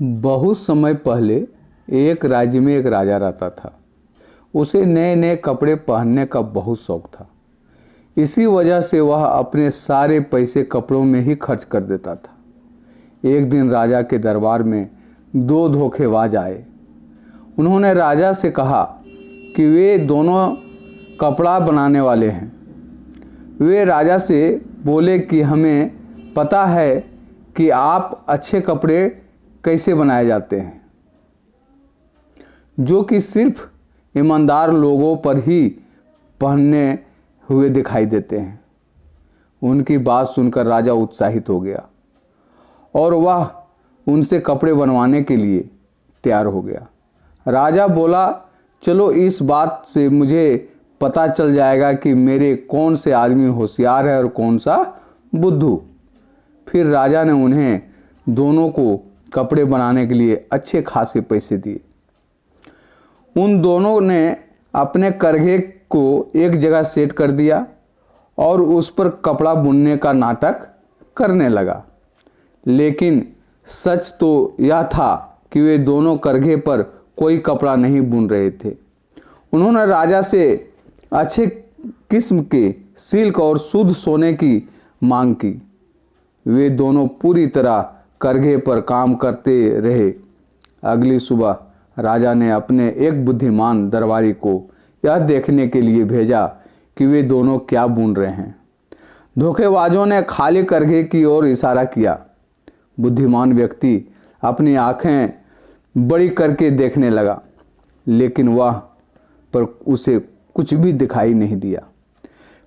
बहुत समय पहले एक राज्य में एक राजा रहता था। उसे नए नए कपड़े पहनने का बहुत शौक था। इसी वजह से वह अपने सारे पैसे कपड़ों में ही खर्च कर देता था। एक दिन राजा के दरबार में दो धोखेबाज आए। उन्होंने राजा से कहा कि वे दोनों कपड़ा बनाने वाले हैं। वे राजा से बोले कि हमें पता है कि आप अच्छे कपड़े कैसे बनाए जाते हैं, जो कि सिर्फ ईमानदार लोगों पर ही पहनने हुए दिखाई देते हैं। उनकी बात सुनकर राजा उत्साहित हो गया और वह उनसे कपड़े बनवाने के लिए तैयार हो गया। राजा बोला, चलो इस बात से मुझे पता चल जाएगा कि मेरे कौन से आदमी होशियार है और कौन सा बुद्धू। फिर राजा ने उन्हें दोनों को कपड़े बनाने के लिए अच्छे खासे पैसे दिए। उन दोनों ने अपने करघे को एक जगह सेट कर दिया और उस पर कपड़ा बुनने का नाटक करने लगा। लेकिन सच तो यह था कि वे दोनों करघे पर कोई कपड़ा नहीं बुन रहे थे। उन्होंने राजा से अच्छे किस्म के सिल्क और शुद्ध सोने की मांग की। वे दोनों पूरी तरह करघे पर काम करते रहे। अगली सुबह राजा ने अपने एक बुद्धिमान दरबारी को यह देखने के लिए भेजा कि वे दोनों क्या बुन रहे हैं। धोखेबाजों ने खाली करघे की ओर इशारा किया। बुद्धिमान व्यक्ति अपनी आंखें बड़ी करके देखने लगा, लेकिन वह पर उसे कुछ भी दिखाई नहीं दिया।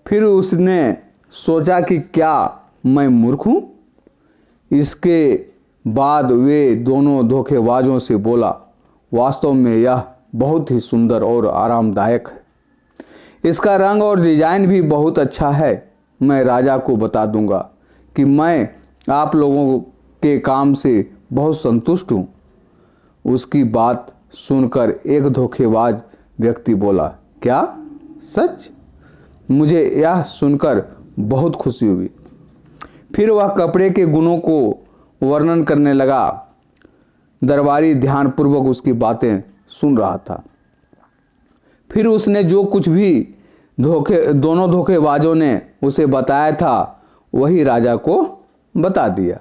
फिर उसने सोचा कि क्या मैं मूर्ख हूँ। इसके बाद वे दोनों धोखेबाजों से बोला, वास्तव में यह बहुत ही सुंदर और आरामदायक है। इसका रंग और डिजाइन भी बहुत अच्छा है। मैं राजा को बता दूंगा कि मैं आप लोगों के काम से बहुत संतुष्ट हूँ। उसकी बात सुनकर एक धोखेबाज व्यक्ति बोला, क्या सच? मुझे यह सुनकर बहुत खुशी हुई। फिर वह कपड़े के गुणों को वर्णन करने लगा। दरबारी ध्यानपूर्वक उसकी बातें सुन रहा था। फिर उसने जो कुछ भी दोनों धोखेबाजों ने उसे बताया था वही राजा को बता दिया।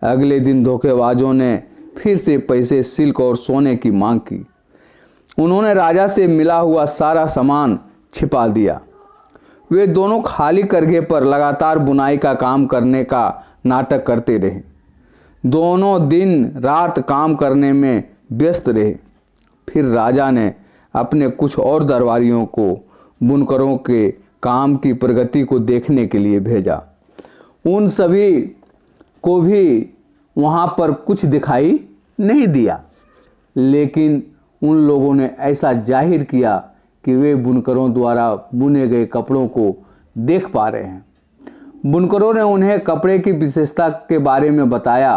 अगले दिन धोखेबाजों ने फिर से पैसे, सिल्क और सोने की मांग की। उन्होंने राजा से मिला हुआ सारा सामान छिपा दिया। वे दोनों खाली करघे पर लगातार बुनाई का काम करने का नाटक करते रहे। दोनों दिन रात काम करने में व्यस्त रहे। फिर राजा ने अपने कुछ और दरबारियों को बुनकरों के काम की प्रगति को देखने के लिए भेजा। उन सभी को भी वहाँ पर कुछ दिखाई नहीं दिया, लेकिन उन लोगों ने ऐसा जाहिर किया कि वे बुनकरों द्वारा बुने गए कपड़ों को देख पा रहे हैं। बुनकरों ने उन्हें कपड़े की विशेषता के बारे में बताया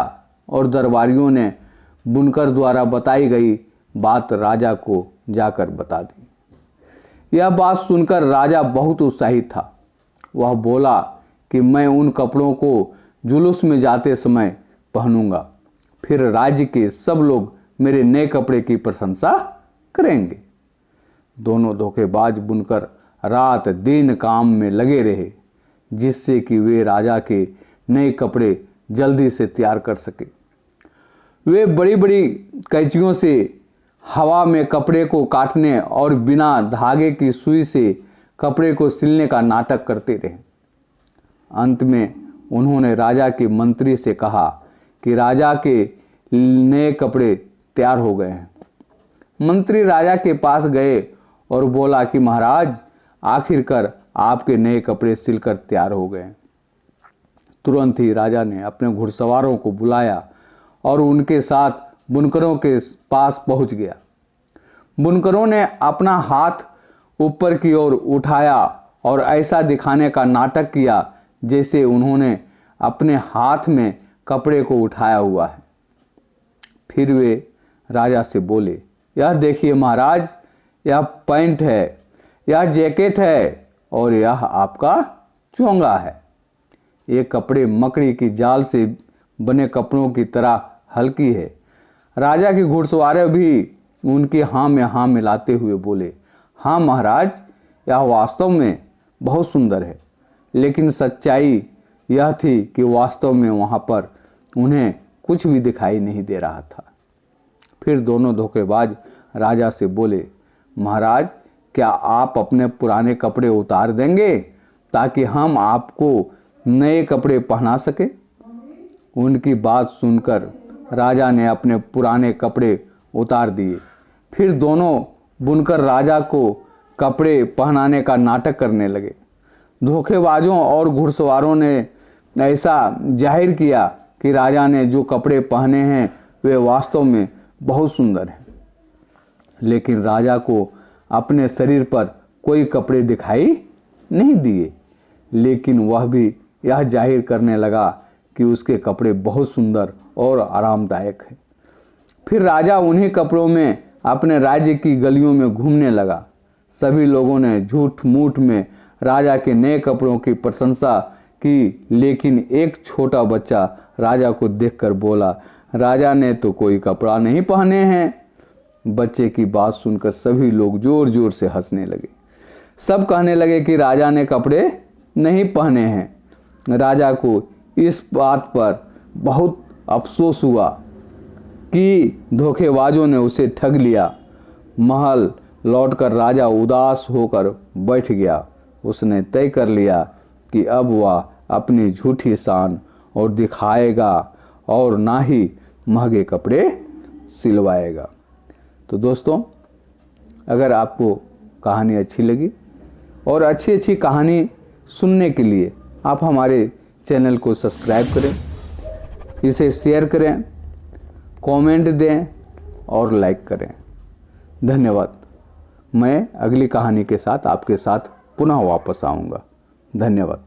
और दरबारियों ने बुनकर द्वारा बताई गई बात राजा को जाकर बता दी। यह बात सुनकर राजा बहुत उत्साहित था। वह बोला कि मैं उन कपड़ों को जुलूस में जाते समय पहनूंगा। फिर राज्य के सब लोग मेरे नए कपड़े की प्रशंसा करेंगे। दोनों धोखेबाज बुनकर रात दिन काम में लगे रहे, जिससे कि वे राजा के नए कपड़े जल्दी से तैयार कर सके। वे बड़ी बड़ी कैंचियों से हवा में कपड़े को काटने और बिना धागे की सुई से कपड़े को सिलने का नाटक करते रहे। अंत में उन्होंने राजा के मंत्री से कहा कि राजा के नए कपड़े तैयार हो गए हैं। मंत्री राजा के पास गए और बोला कि महाराज, आखिरकार आपके नए कपड़े सिलकर तैयार हो गए। तुरंत ही राजा ने अपने घुड़सवारों को बुलाया और उनके साथ बुनकरों के पास पहुंच गया। बुनकरों ने अपना हाथ ऊपर की ओर उठाया और ऐसा दिखाने का नाटक किया जैसे उन्होंने अपने हाथ में कपड़े को उठाया हुआ है। फिर वे राजा से बोले, यह देखिए महाराज, यह पैंट है, यह जैकेट है और यह आपका चोंगा है। ये कपड़े मकड़ी की जाल से बने कपड़ों की तरह हल्की है, राजा के घुड़सवार भी उनके हाँ में हाँ मिलाते हुए बोले, हाँ महाराज, यह वास्तव में बहुत सुंदर है। लेकिन सच्चाई यह थी कि वास्तव में वहाँ पर उन्हें कुछ भी दिखाई नहीं दे रहा था। फिर दोनों धोखेबाज राजा से बोले, महाराज, क्या आप अपने पुराने कपड़े उतार देंगे ताकि हम आपको नए कपड़े पहना सके। उनकी बात सुनकर राजा ने अपने पुराने कपड़े उतार दिए। फिर दोनों बुनकर राजा को कपड़े पहनाने का नाटक करने लगे। धोखेबाजों और घुड़सवारों ने ऐसा जाहिर किया कि राजा ने जो कपड़े पहने हैं वे वास्तव में बहुत सुंदर हैं। लेकिन राजा को अपने शरीर पर कोई कपड़े दिखाई नहीं दिए, लेकिन वह भी यह जाहिर करने लगा कि उसके कपड़े बहुत सुंदर और आरामदायक हैं। फिर राजा उन्हीं कपड़ों में अपने राज्य की गलियों में घूमने लगा। सभी लोगों ने झूठ मूठ में राजा के नए कपड़ों की प्रशंसा की, लेकिन एक छोटा बच्चा राजा को देखकर बोला, राजा ने तो कोई कपड़ा नहीं पहने हैं। बच्चे की बात सुनकर सभी लोग जोर जोर से हंसने लगे। सब कहने लगे कि राजा ने कपड़े नहीं पहने हैं। राजा को इस बात पर बहुत अफसोस हुआ कि धोखेबाजों ने उसे ठग लिया। महल लौटकर राजा उदास होकर बैठ गया। उसने तय कर लिया कि अब वह अपनी झूठी शान और दिखाएगा और ना ही महंगे कपड़े सिलवाएगा। तो दोस्तों, अगर आपको कहानी अच्छी लगी और अच्छी अच्छी कहानी सुनने के लिए आप हमारे चैनल को सब्सक्राइब करें, इसे शेयर करें, कमेंट दें और लाइक करें। धन्यवाद। मैं अगली कहानी के साथ आपके साथ पुनः वापस आऊँगा। धन्यवाद।